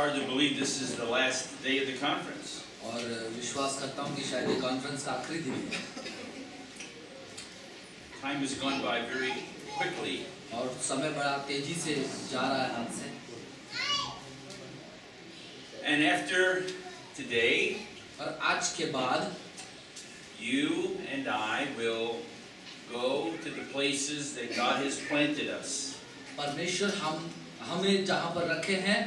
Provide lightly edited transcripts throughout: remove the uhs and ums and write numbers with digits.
hard to believe this is the last day of the conference. और विश्वास करता हूँ कि शायद ये कॉन्फ्रेंस का आखिरी दिन है। Time has gone by very quickly. और समय बड़ा तेजी से जा रहा है हाथ से। And after today, और आज के बाद you and I will go to the places that God has planted us. परमेश्वर हमें जहाँ पर रखे हैं,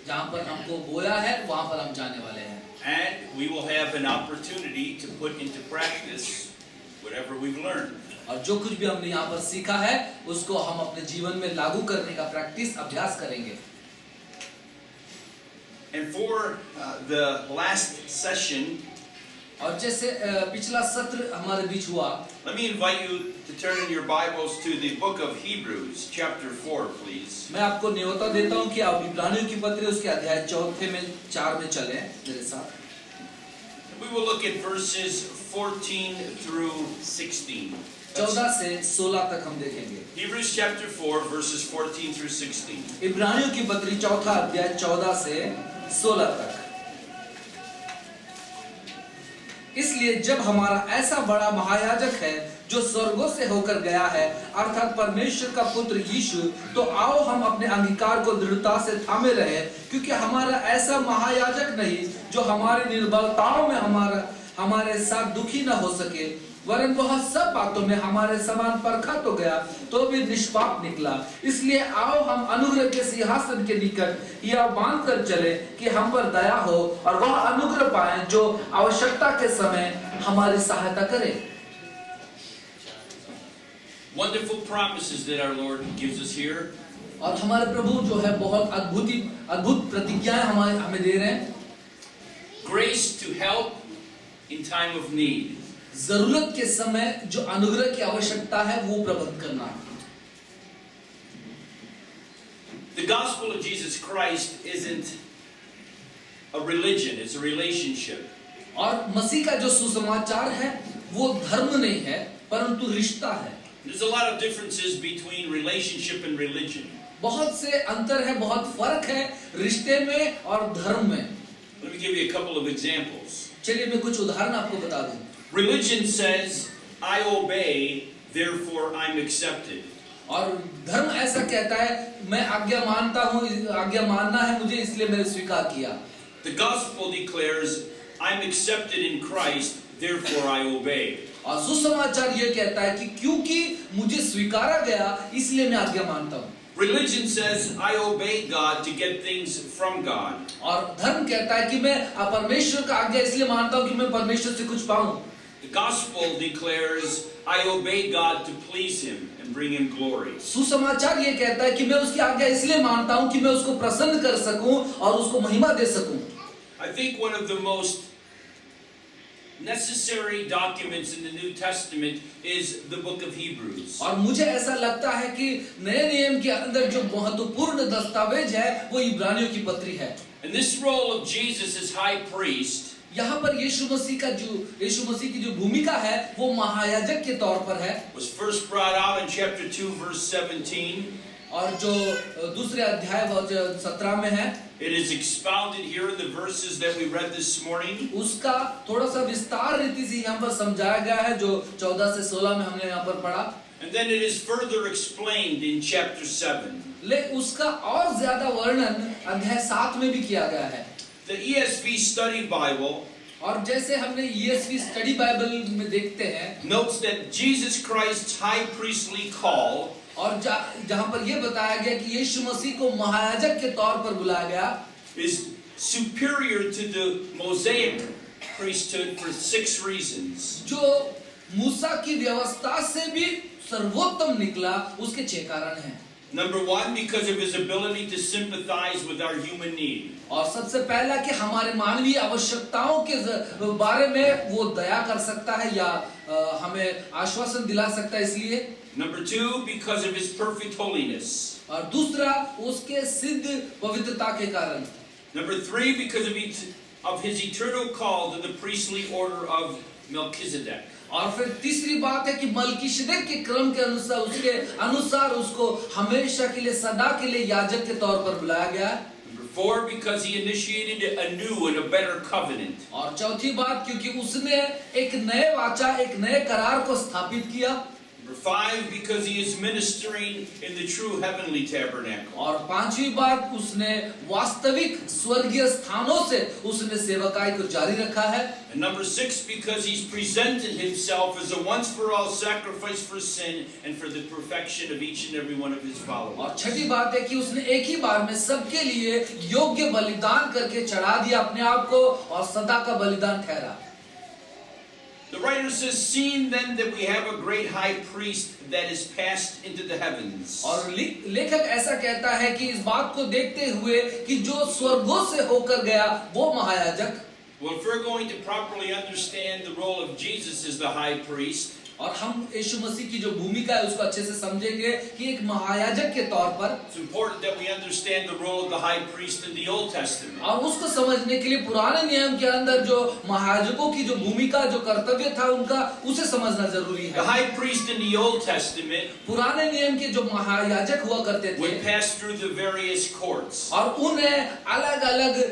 जहाँ पर हमको बोया है, वहाँ पर हम जाने वाले हैं। And we will have an opportunity to put into practice whatever we've learned. और जो कुछ भी हमने यहाँ पर सीखा है, उसको हम अपने जीवन में लागू करने का प्रैक्टिस अभ्यास करेंगे। And for the last session, और जैसे पिछला सत्र हमारे बीच हुआ, let me invite you to turn in your Bibles to the book of Hebrews, chapter 4, please. मैं आपको न्योता देता हूँ कि आप इब्रानियों की पत्री उसके अध्याय 4 में चलें मेरे साथ। We will look at verses 14 through 16. 14 से 16 तक हम देखेंगे। Hebrews chapter 4, verses 14 through 16. इब्रानियों की पत्री 4 अध्याय 14 से 16 तक। इसलिए जब हमारा ऐसा बड़ा महायाजक है जो स्वर्गों से होकर गया है, अर्थात परमेश्वर का पुत्र यीशु, तो आओ हम अपने अंगीकार को दृढ़ता से थामे रहे, क्योंकि हमारा ऐसा महायाजक नहीं जो हमारी निर्बलताओं में हमारे साथ दुखी न हो सके, वरन वह सब बातों में हमारे समान परखा तो गया तो भी निष्पाप निकला। इसलिए आओ हम अनुग्रह के सिंहासन के निकट यह बांध कर चले कि हम पर दया हो और वह अनुग्रह पाए जो आवश्यकता के समय हमारी सहायता करे। Wonderful promises that our Lord gives us here. और हमारे प्रभु जो है बहुत अद्भुत प्रतिज्ञाएं हमें दे रहे हैं। Grace to help in time of need. जरूरत के समय जो अनुग्रह की आवश्यकता है वो प्रबंध करना। The gospel of Jesus Christ isn't a religion, it's a relationship. और मसीह का जो सुसमाचार है वो धर्म नहीं है परंतु रिश्ता है। There's a lot of differences between relationship and religion. बहुत से अंतर है, बहुत फर्क है रिश्ते में और धर्म में। Let me give you a couple of examples. चलिए मैं कुछ उदाहरण आपको बता दूं। Religion says, I obey, therefore I'm accepted. और धर्म ऐसा कहता है, मैं आज्ञा मानता हूँ, आज्ञा मानना है मुझे इसलिए मैंने स्वीकार किया। The gospel declares, I'm accepted in Christ, therefore I obey. और सुसमाचार ये कहता है कि क्योंकि मुझे स्वीकारा गया इसलिए मैं आज्ञा मानता हूँ। Religion says, I obey God to get things from God. और धर्म कहता है कि मैं परमेश्वर का आज्ञा इसलिए मानता हूँ कि मैं परमेश्वर से कुछ पाऊं। The gospel declares, I obey God to please Him and bring Him glory. सुसमाचार ये कहता है कि मैं उसकी आज्ञा इसलिए मानता हूँ कि मैं उसको प्रसन्न कर सकूं और उसको महिमा दे सकूं। I think one of the most necessary documents in the New Testament is the book of Hebrews. और मुझे ऐसा लगता है कि नए नियम के अंदर जो महत्वपूर्ण दस्तावेज है वो इब्रानियों की पत्री है। And this role of Jesus as high priest यहाँ पर यीशु मसीह की जो भूमिका है वो महायाजक के तौर पर है। was first brought out in chapter 2 verse 17. और जो दूसरे अध्याय 17 में है, It is expounded here in the verses that we read this morning. उसका थोड़ा सा विस्तार रीति से यहाँ पर समझाया गया है जो 14 से 16 में हमने यहाँ पर पढ़ा। And then it is further explained in chapter 7. ले उसका और ज्यादा वर्णन अध्याय 7 में भी किया गया है। The ESV Study Bible और जैसे हमने ESV स्टडी बाइबल में देखते हैं, notes that Jesus Christ's high priestly call और जहाँ पर यह बताया गया कि यीशु मसीह को महायाजक के तौर पर बुलाया गया is superior to the Mosaic priesthood for 6 reasons. जो मूसा की व्यवस्था से भी सर्वोत्तम निकला, उसके 6 कारण हैं। Number 1, because of his ability to sympathize with our human need. और सबसे पहला कि हमारे मानवीय आवश्यकताओं के बारे में वो दया कर सकता है या हमें आश्वासन दिला सकता है इसलिए। Number 2, because of his perfect holiness. और दूसरा उसके सिद्ध पवित्रता के कारण। Number 3, because of his eternal call to the priestly order of Melchizedek. और फिर तीसरी बात है कि मलकीशेदेक के क्रम के अनुसार उसके अनुसार उसको हमेशा के लिए सदा के लिए याजक के तौर पर बुलाया गया। Number 4, because he initiated a new and a better covenant. और चौथी बात, क्योंकि उसने एक नए वाचा, एक नए करार को स्थापित किया। Number 5, because he is ministering in the true heavenly tabernacle. और पांचवी बात, उसने वास्तविक स्वर्गीय स्थानों से उसने सेवकाई को जारी रखा है। And number 6, because he's presented himself as a once-for-all sacrifice for sin and for the perfection of each and every one of his और followers. छठी बात है कि उसने एक ही बार में सबके लिए योग्य बलिदान करके चढ़ा दिया अपने आप को और सदा का बलिदान ठहरा। The writer says, "Seeing then that we have a great high priest that is passed into the heavens." और लेखक ऐसा कहता है कि इस बात को देखते हुए कि जो स्वर्गों से होकर गया वो महायाजक। Well, if we're going to properly understand the role of Jesus as the high priest, और हम यीशु मसीह की जो भूमिका है उसको अच्छे से समझेंगे कि एक महायाजक के तौर पर, it's important that we understand the role of the high priest in the Old Testament. और उसको समझने के लिए पुराने नियम के अंदर जो महायाजकों की जो भूमिका, जो कर्तव्य था उनका, उसे समझना जरूरी The है। high priest in the Old Testament पुराने नियम के जो महायाजक हुआ करते थे would pass through the various courts. और उन्हें अलग अलग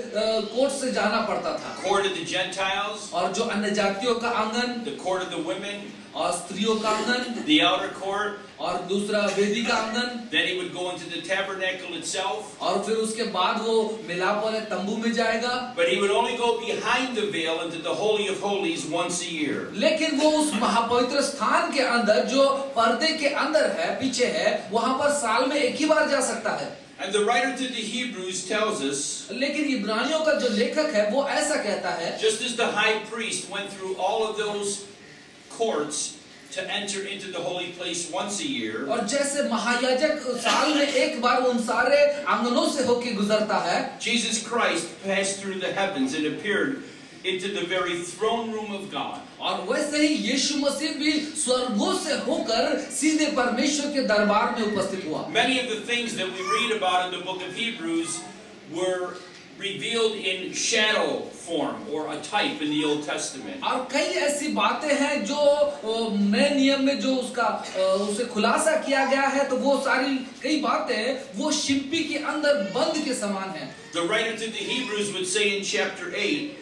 कोर्ट से जाना पड़ता था। Court of the Gentiles, और जो अन्य जातियों का आंगन, the court of the women, और स्त्रियों का आंगन, the outer court. और दूसरा वेदी का आंगन, Then he would go into the tabernacle itself, और फिर उसके बाद वो मिलाप वाले तंबू में जाएगा। but he would only go behind the veil into the Holy of Holies once a year. लेकिन वो उस महापवित्र स्थान के अंदर जो पर्दे के अंदर है, पीछे है, वहां पर साल में एक ही बार जा सकता है। And the writer to the Hebrews tells us, लेकिन इब्रानियों का जो लेखक है वो ऐसा कहता है, just as the high priest went through all of those courts to enter into the holy place once a year, और जैसे महायाजक साल में एक बार उन सारे आंगनों से होके गुजरता है, Jesus Christ passed through the heavens and appeared into the very throne room of God. और वैसे ही यीशु मसीह भी स्वर्गों से होकर सीधे परमेश्वर के दरबार में उपस्थित हुआ। Many of the things that we read about in the book of Hebrews were revealed in shadow form or a type in the Old Testament. और कई ऐसी बातें हैं जो नए नियम में जो उसका उसे खुलासा किया गया है, तो वो सारी कई बातें वो शिल्पी के अंदर बंद के समान हैं। The writer to the Hebrews would say in chapter 8,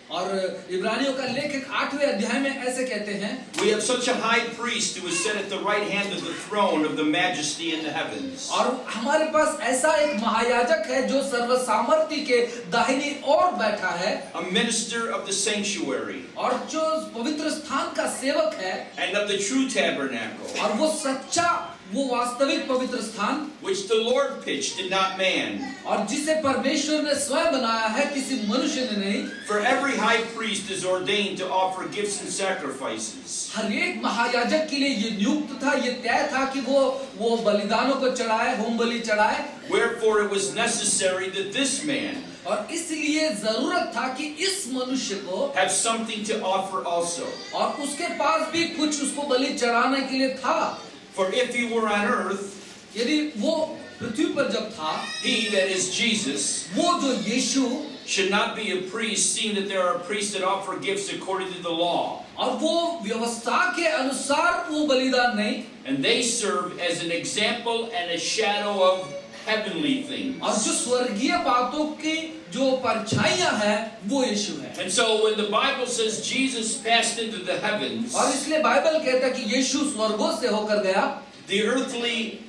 और इब्रानियों का लेखक 8वें अध्याय में ऐसे कहते हैं, we have such a high priest who is set at the right hand of the throne of the majesty in the heavens. और हमारे पास ऐसा एक महायाजक है जो सर्वसामर्थ्य के दाहिनी ओर बैठा है, A minister of the sanctuary और जो पवित्र स्थान का सेवक है, and of the true tabernacle, और वो सच्चा, वो वास्तविक पवित्र स्थान, which the Lord pitched and not man. और जिसे परमेश्वर ने स्वयं बनाया है, किसी मनुष्य ने नहीं। For every high priest is ordained to offer gifts and sacrifices. हर एक महायाजक के लिए ये नियुक्त था, ये तय था कि वो बलिदानों को चढ़ाए, होम बलि चढ़ाए। Wherefore it was necessary that this man और इसलिए जरूरत था कि इस मनुष्य को have something to offer also. और उसके पास भी कुछ उसको बलि चढ़ाने के लिए था। For if he were on earth, यदि वो पृथ्वी पर जब था, he, that is Jesus, वो जो यीशु, should not be a priest, seeing that there are priests that offer gifts according to the law. और वो व्यवस्था के अनुसार वो बलिदान नहीं, And they serve as an example and a shadow of heavenly things. और जो स्वर्गीय बातों की जो परछाइयां हैं वो यीशु है। And so when the Bible says Jesus passed into the heavens, और इसलिए बाइबल कहता है कि यीशु स्वर्गों से होकर गया, the earthly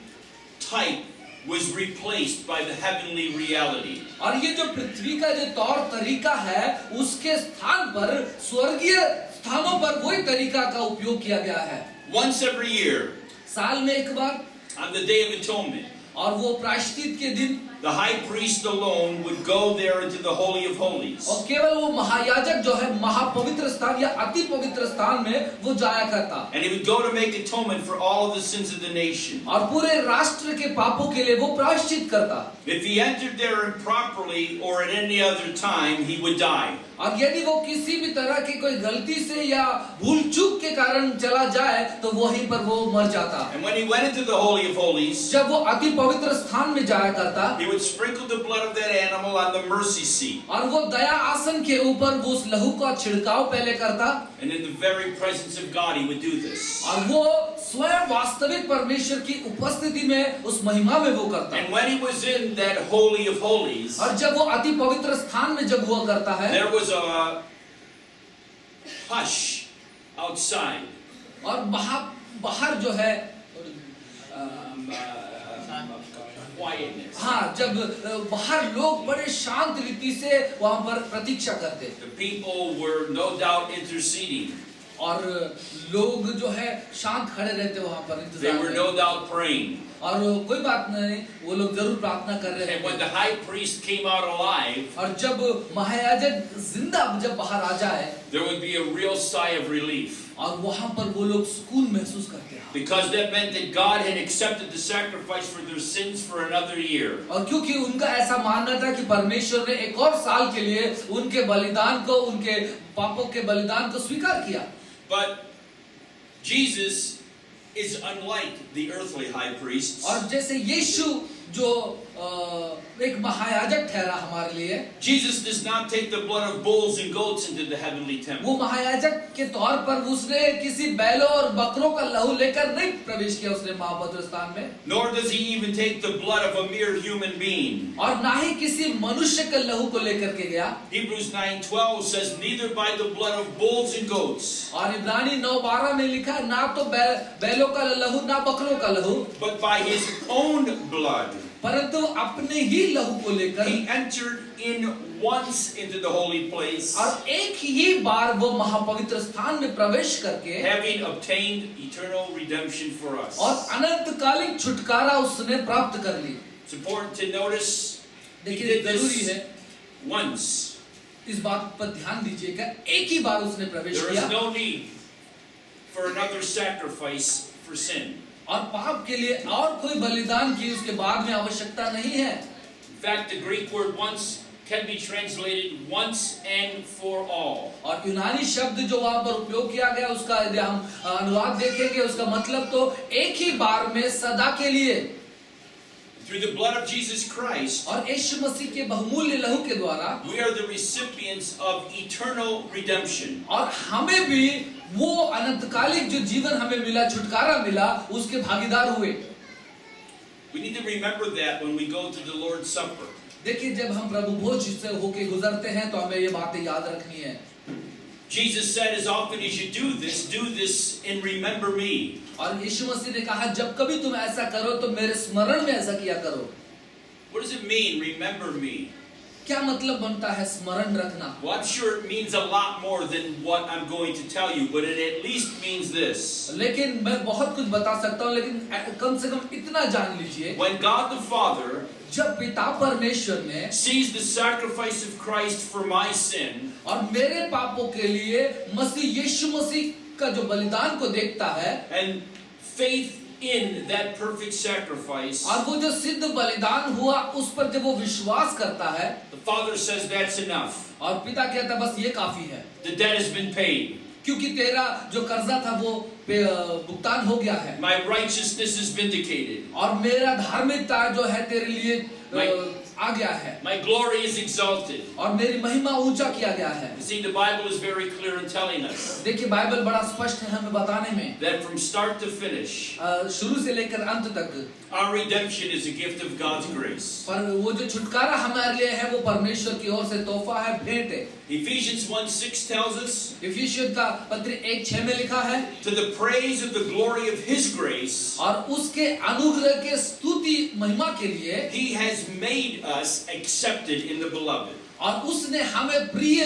type was replaced by the heavenly reality. और ये जो पृथ्वी का जो तौर तरीका है उसके स्थान पर स्वर्गीय स्थानों पर वही तरीका का उपयोग किया गया है। Once every year, साल में एक बार, on the Day of Atonement, और वो प्रायश्चित के दिन, the high priest alone would go there into the Holy of Holies. और केवल वो महायाजक जो है महापवित्र स्थान या अति पवित्र स्थान में वो जाया करता, And he would go to make atonement for all of the sins of the nation. और पूरे राष्ट्र के पापों के लिए वो प्रायश्चित करता। If he entered there improperly or at any other time, he would die. और यदि वो किसी भी तरह की कोई गलती से या भूल चूक के कारण चला जाए तो वहीं पर वो मर जाता। And when he went into the Holy of Holies, जब वो अति पवित्र स्थान में जाया करता, he would sprinkle the blood of that animal on the mercy seat. और वो दया आसन के ऊपर वो उस लहू का छिड़काव पहले करता, And in the very presence of God, he would do this. और वो स्वयं वास्तविक परमेश्वर की उपस्थिति में उस महिमा में वो करता है। And when he was in that Holy of Holies, और जब वो अति पवित्र स्थान में जब हुआ करता है, there was a hush outside. और बाहर जो है Quietness. हाँ, जब बाहर लोग बड़े शांत रीति से वहां पर प्रतीक्षा करते, The people were no doubt interceding. और लोग जो है शांत खड़े रहते वहां पर They इंतजार were में। no doubt praying. और कोई बात नहीं, वो लोग जरूर प्रार्थना कर रहे And when the हैं। high priest came out alive, और जब महायाजक जिंदा जब बाहर आ जाए, there would be a real sigh of relief. और वहां पर वो लोग सुकून महसूस करते हैं, Because that meant that God had accepted the sacrifice for their sins for another year. और क्योंकि उनका ऐसा मानना था कि परमेश्वर ने एक और साल के लिए उनके बलिदान को, उनके पापों के बलिदान को स्वीकार किया। But Jesus is unlike the earthly high priests. और जैसे यीशु जो एक महायाजक ठहरा हमारे लिए, Jesus does not take the blood of bulls and goats into the heavenly वो temple. महायाजक के तौर पर उसने किसी बैलों और बकरों का लहू लेकर नहीं प्रवेश किया उसने महापवित्र स्थान में, Nor does he even take the blood of a mere human being. और ना ही किसी मनुष्य के लहू को लेकर के गया। Hebrews 9:12 says, neither by the blood of bulls and goats, और इब्रानी 9:12 में लिखा है, ना तो बैलों का लहू ना बकरों का लहू, but by his own blood. परंतु अपने ही लहू को लेकर He entered in once into the holy place, और एक ही बार वो महापवित्र स्थान में प्रवेश करके having obtained eternal redemption for us. और अनंतकालिक छुटकारा उसने प्राप्त कर ली। It's important to notice he देखिए did जरूरी है, this once. इस बात पर ध्यान दीजिएगा, एक ही बार उसने प्रवेश There is किया, no need for another sacrifice for sin. और पाप के लिए और कोई बलिदान की उसके बाद में आवश्यकता नहीं है। In fact, the Greek word once can be translated once and for all. और यूनानी शब्द जो वहां पर उपयोग किया गया, उसका यदि हम अनुवाद देखेंगे, उसका मतलब तो एक ही बार में सदा के लिए। Through the blood of Jesus Christ, और यीशु मसीह के बहुमूल्य लहू के द्वारा we are the recipients of eternal redemption. और हमें भी वो अनंतकालिक जो जीवन हमें मिला, छुटकारा मिला, उसके भागीदार हुए। We need to remember that when we go to the Lord's Supper. देखिए जब हम प्रभु भोज से होके गुजरते हैं तो हमें ये बातें याद रखनी है। Jesus said, as often as you do this in remember me. और यीशु मसीह ने कहा, जब कभी तुम ऐसा करो तो मेरे स्मरण में ऐसा किया करो। What does it mean, remember me? क्या मतलब बनता है स्मरण रखना? Well, I'm sure it means a lot more than what I'm going to tell you, but it at least means this. लेकिन मैं बहुत कुछ बता सकता हूँ, लेकिन कम से कम इतना जान लीजिए, When God the Father जब पिता परमेश्वर ने sees the sacrifice of Christ for my sin, और मेरे पापों के लिए मसीह यीशु मसीह का जो बलिदान को देखता है, and faith in that perfect sacrifice, और वो जो सिद्ध बलिदान हुआ उस पर जब वो विश्वास करता है, the Father says that's enough. और पिता कहता बस ये काफी है, The debt has been paid. क्योंकि तेरा जो कर्जा था वो भुगतान हो गया है, My righteousness is vindicated. और मेरा धार्मिकता जो है तेरे लिए आ गया है, My glory is exalted. और मेरी महिमा ऊंचा किया गया है। You see, the Bible is very clear in telling us देखिए बाइबल बड़ा स्पष्ट है हमें बताने में, that from start to finish, शुरू से लेकर अंत तक, our redemption is a gift of God's grace. पर वो जो छुटकारा हमारे लिए है वो परमेश्वर की ओर से तोहफा है, भेंट है। Ephesians 1:6 tells us, इफिसियन का पत्र 1:6 में लिखा है, to the praise of the glory of His grace, और उसके अनुग्रह के स्तुति महिमा के लिए He has made us accepted in the beloved. और उसने हमें प्रिय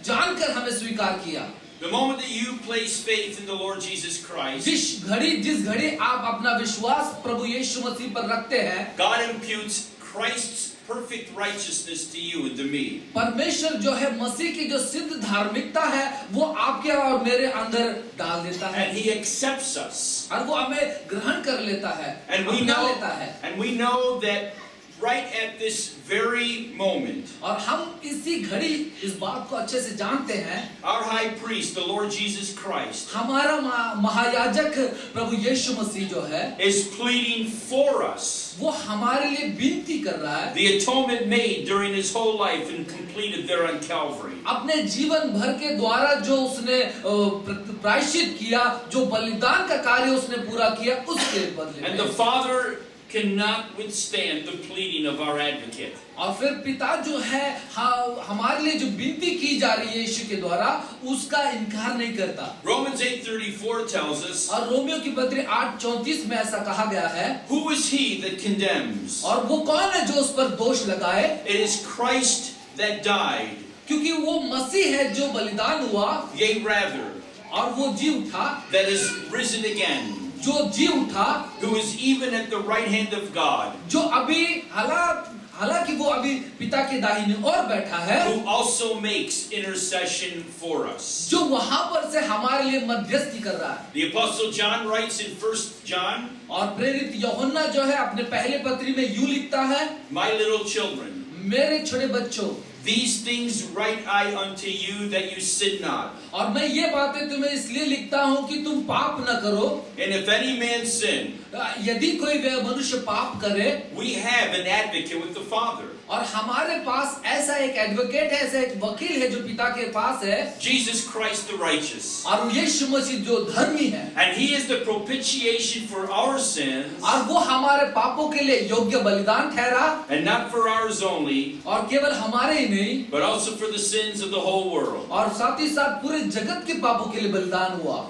जानकर हमें स्वीकार किया। The moment that you place faith in the Lord Jesus Christ, जिस घड़ी आप अपना विश्वास प्रभु यीशु मसीह पर रखते हैं, God imputes Christ's perfect righteousness to you and to me. परमेश्वर जो है मसीह की जो सिद्ध धार्मिकता है वो आपके और मेरे अंदर डाल देता है, And He accepts us. और वो हमें ग्रहण कर लेता है, And we अपना know, लेता है। and we know that right at this very moment, और हम इसी घड़ी इस बात को अच्छे से जानते हैं, our high priest, the Lord Jesus Christ, हमारा महायाजक प्रभु यीशु मसीह जो है is pleading for us. वो हमारे लिए विनती कर रहा है। The atonement made during his whole life and completed there on Calvary. अपने जीवन भर के द्वारा जो उसने प्रायश्चित किया, जो बलिदान का कार्य उसने पूरा किया, उसके बदले And the में। Father cannot withstand the pleading of our advocate. और फिर पिता जो है हमारे लिए जो विनती की जा रही है यीशु के द्वारा, उसका इनकार नहीं करता। Romans 8:34 tells us, और रोमियो की पत्री 8:34 में ऐसा कहा गया है, who is he that condemns? और वो कौन है जो उस पर दोष लगाए? It is Christ that died, क्योंकि वो मसीह है जो बलिदान हुआ, yea rather, और वो जी उठा, that is risen again, जो जी उठा, who is even at the right hand of God, जो अभी हालांकि वो अभी पिता के दाहिने ओर बैठा है, who also makes intercession for us. जो वहां पर से हमारे लिए मध्यस्थी कर रहा है। The Apostle John writes in 1 John, और प्रेरित यूहन्ना जो है अपने पहले पत्री में यूं लिखता है, my little children, मेरे छोटे बच्चों, these things write I unto you that you sin not. और मैं ये बातें तुम्हें इसलिए लिखता हूँ कि तुम पाप न करो। And if any man sin, यदि कोई मनुष्य पाप करे, we have an advocate with the Father, और हमारे पास ऐसा एक एडवोकेट है, ऐसा एक वकील है जो पिता के पास है, Jesus Christ the righteous. और यीशु मसीह जो धर्मी है, And he is the propitiation for our sins, और वो हमारे पापों के लिए योग्य बलिदान ठहरा, and not for ours only, और केवल हमारे ही नहीं, but also for the sins of the whole world. और साथ ही साथ पूरे जगत के पापों के लिए बलिदान हुआ।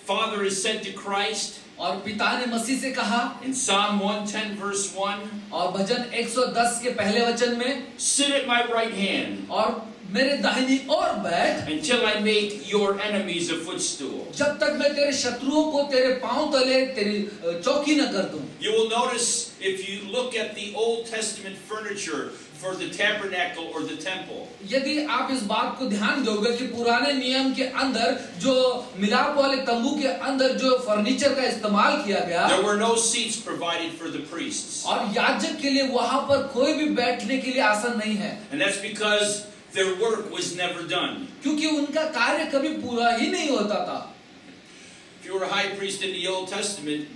Father is sent to Christ और पिता ने मसीह से कहा, in Psalm 110 verse 1, और भजन 110 के पहले वचन में, sit at my right hand और मेरे दाहिनी ओर बैठ, until I make your enemies a footstool. जब तक मैं तेरे शत्रुओं को तेरे पांव तले तेरी चौकी न कर दूं। You will notice if you look at the Old Testament furniture for the tabernacle or the temple, यदि आप इस बात को ध्यान दोगे कि पुराने नियम के अंदर जो मिलाप वाले तंबू के अंदर जो फर्नीचर का इस्तेमाल किया गया, there were no seats provided for the priests. और याजक के लिए वहां पर कोई भी बैठने के लिए आसन नहीं है, And that's because their work was never done. क्योंकि उनका कार्य कभी पूरा ही नहीं होता था। If you were a high priest in the Old Testament,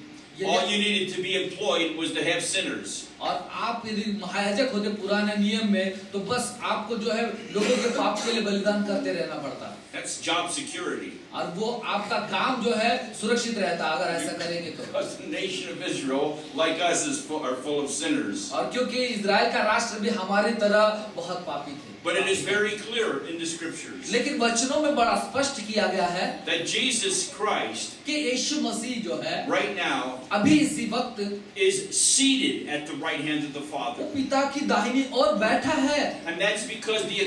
all you needed to be employed was to have sinners. और आप यदि महायाजक होते पुराने नियम में, तो बस आपको जो है लोगों के पाप के लिए बलिदान करते रहना पड़ता। That's job security. और वो आपका काम जो है सुरक्षित रहता अगर ऐसा करेंगे तो। Because the nation of Israel, like us, are full of sinners. और क्योंकि इज़राइल का राष्ट्र भी हमारी तरह बहुत पापी थे। But it is very clear in the scriptures लेकिन वचनों में बड़ा स्पष्ट किया गया है that Jesus Christ, कि यीशु मसीह जो है right now, अभी इसी वक्त is seated at the right hand of the वो Father. पिता की दाहिनी ओर बैठा है, And that's because the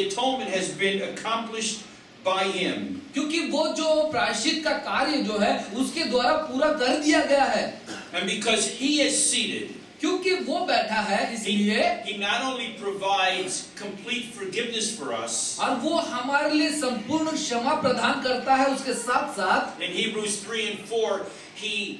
atonement has been accomplished by Him. क्योंकि वो जो प्रायश्चित का कार्य जो है उसके द्वारा पूरा कर दिया गया है। And because He is seated, क्योंकि वो बैठा है, इसलिए He not only provides complete forgiveness for us, और वो हमारे लिए संपूर्ण क्षमा प्रदान करता है, उसके साथ साथ in Hebrews 3 and 4, He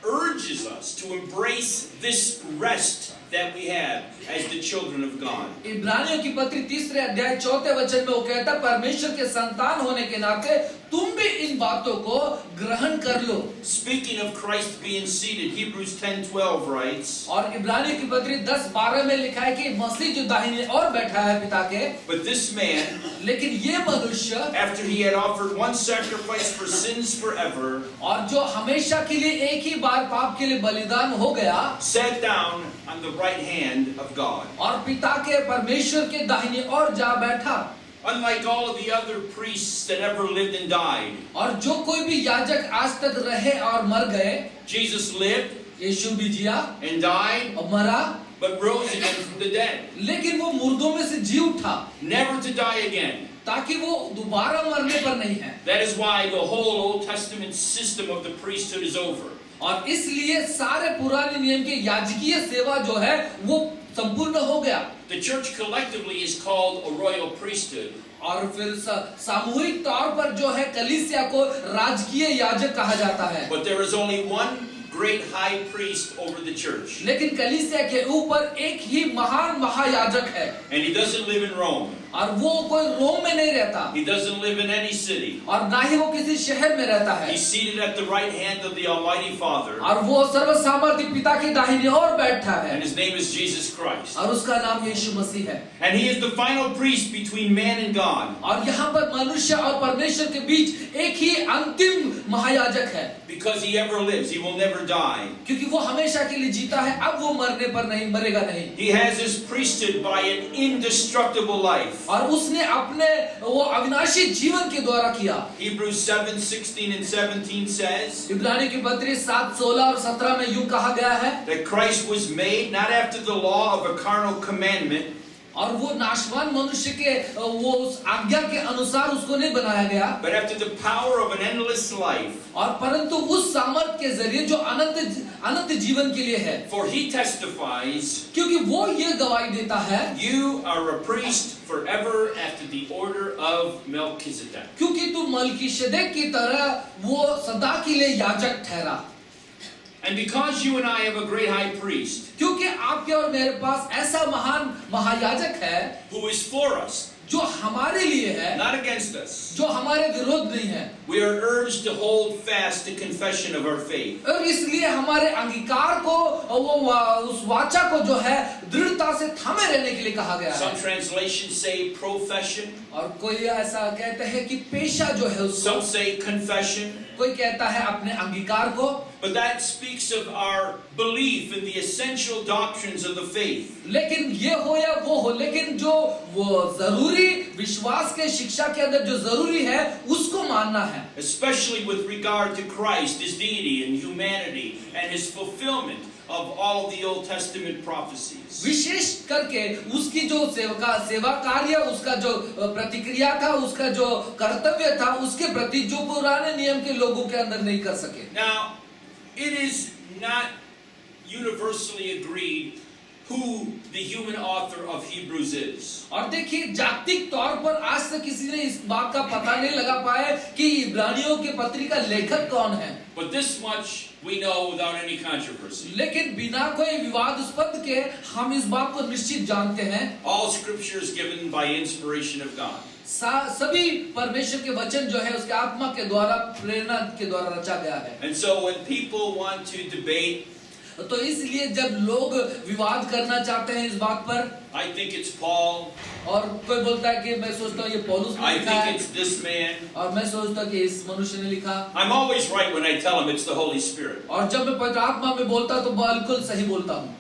urges us to embrace this rest that we have as the children of God. इब्रानियों की पत्री 3 अध्याय 4 वचन में वो कहता है, परमेश्वर के संतान होने के नाते तुम भी इन बातों को ग्रहण कर लो। Speaking of Christ being seated, Hebrews 10:12 writes, और इब्रानियों की पत्री 10:12 में लिखा है कि मसीह जो दाहिने ओर बैठा है पिता के, but this man, लेकिन ये मनुष्य after he had offered one sacrifice for sins forever, और जो हमेशा के लिए एक ही बार पाप के लिए बलिदान हो गया, sat down on the right hand of God. और पिता के परमेश्वर के दाहिने ओर जा बैठा। Unlike all of the other priests that ever lived and died, और जो कोई भी याजक आज तक रहे और मर गए, Jesus lived यीशु भी जिया and died, और मरा, but rose again from the dead, लेकिन वो मुर्दों में से जी उठा, never to die again. ताकि वो दोबारा मरने पर नहीं है। That is why the whole Old Testament system of the priesthood is over. और इसलिए सारे पुराने नियम के याजकीय सेवा जो है वो संपूर्ण हो गया। The church collectively is called a royal priesthood. और फिर सामूहिक तौर पर जो है कलीसिया को राजकीय याजक कहा जाता है। But there is only one great high priest over the church. लेकिन कलीसिया के ऊपर एक ही महान महायाजक है, And he doesn't live in Rome. और वो कोई रोम में नहीं रहता, He doesn't live in any city. और ना ही वो किसी शहर में रहता है, He's seated at the right hand of the Almighty Father. और वो सर्वसामर्थी पिता की दाहिनी ओर बैठा है, And his name is Jesus Christ. और उसका नाम यीशु मसीह है। And he is the final priest between man and God. और यहाँ पर मनुष्य और परमेश्वर के बीच एक ही अंतिम महायाजक है, Because he ever lives, he will never die. क्योंकि वो हमेशा के लिए जीता है, अब वो मरने पर नहीं मरेगा नहीं। He has his priesthood by an indestructible life. और उसने अपने वो अविनाशी जीवन के द्वारा किया। Hebrews 7:16 and 17 says इब्रानी की पत्री 7:16 और 17 में यूं कहा गया है that Christ was made not after the law of a carnal commandment, और वो नाशवान मनुष्य के वो उस आज्ञा के अनुसार उसको नहीं बनाया गया, but after the power of an endless life. और परंतु उस सामर्थ के जरिए जो अनंत जीवन के लिए है। For he testifies, क्योंकि वो ये गवाही देता है, you are a priest forever after the order of Melchizedek. क्योंकि तू मलकीशेदेक की तरह वो सदा के लिए याजक ठहरा। And because you and I have a great high priest क्योंकि आपके और मेरे पास ऐसा महान महायाजक है who is for us, जो हमारे लिए है, not against us, जो हमारे विरोध नहीं है, we are urged to hold fast the confession of our faith. और इसलिए हमारे अंगीकार को वो उस वाचा को जो है दृढ़ता से थामे रहने के लिए कहा गया Some है। translations say profession, और कोई ऐसा कहते हैं कि पेशा जो है उसको, some say confession, कोई कहता है अपने अंगीकार को, but that speaks of our belief in the essential doctrines of the faith. लेकिन ये हो या वो हो, लेकिन जो वो जरूरी विश्वास के शिक्षा के अंदर जो जरूरी है उसको मानना है, Especially with regard to Christ, his deity and humanity, and his fulfillment of all the Old Testament prophecies. विशेष करके उसकी जो सेवा कार्य, उसका जो प्रतिक्रिया था, उसका जो कर्तव्य था, उसके प्रति जो पुराने नियम के लोगों के अंदर नहीं कर सके। Now, it is not universally agreed who the human author of Hebrews is. और देखिए जागतिक तौर पर आज तक किसी ने इस बात का पता नहीं लगा पाया कि इब्रानियों के पत्री का लेखक कौन है, But this much we know without any controversy. लेकिन बिना कोई विवादास्पद के हम इस बात को निश्चित जानते हैं, All scripture is given by inspiration of God. सभी परमेश्वर के वचन जो है उसके आत्मा के द्वारा, प्रेरणा के द्वारा रचा गया है। And so when people want to debate, तो इसलिए जब लोग विवाद करना चाहते हैं इस बात पर, I think it's Paul, और कोई बोलता है कि मैं सोचता हूँ ये पौलुस ने I लिखा think है, it's this man, और मैं सोचता हूँ कि इस मनुष्य ने लिखा, I'm always right when I tell him it's the Holy Spirit. और जब मैं पवित्र आत्मा में बोलता हूँ तो बिल्कुल सही बोलता हूँ।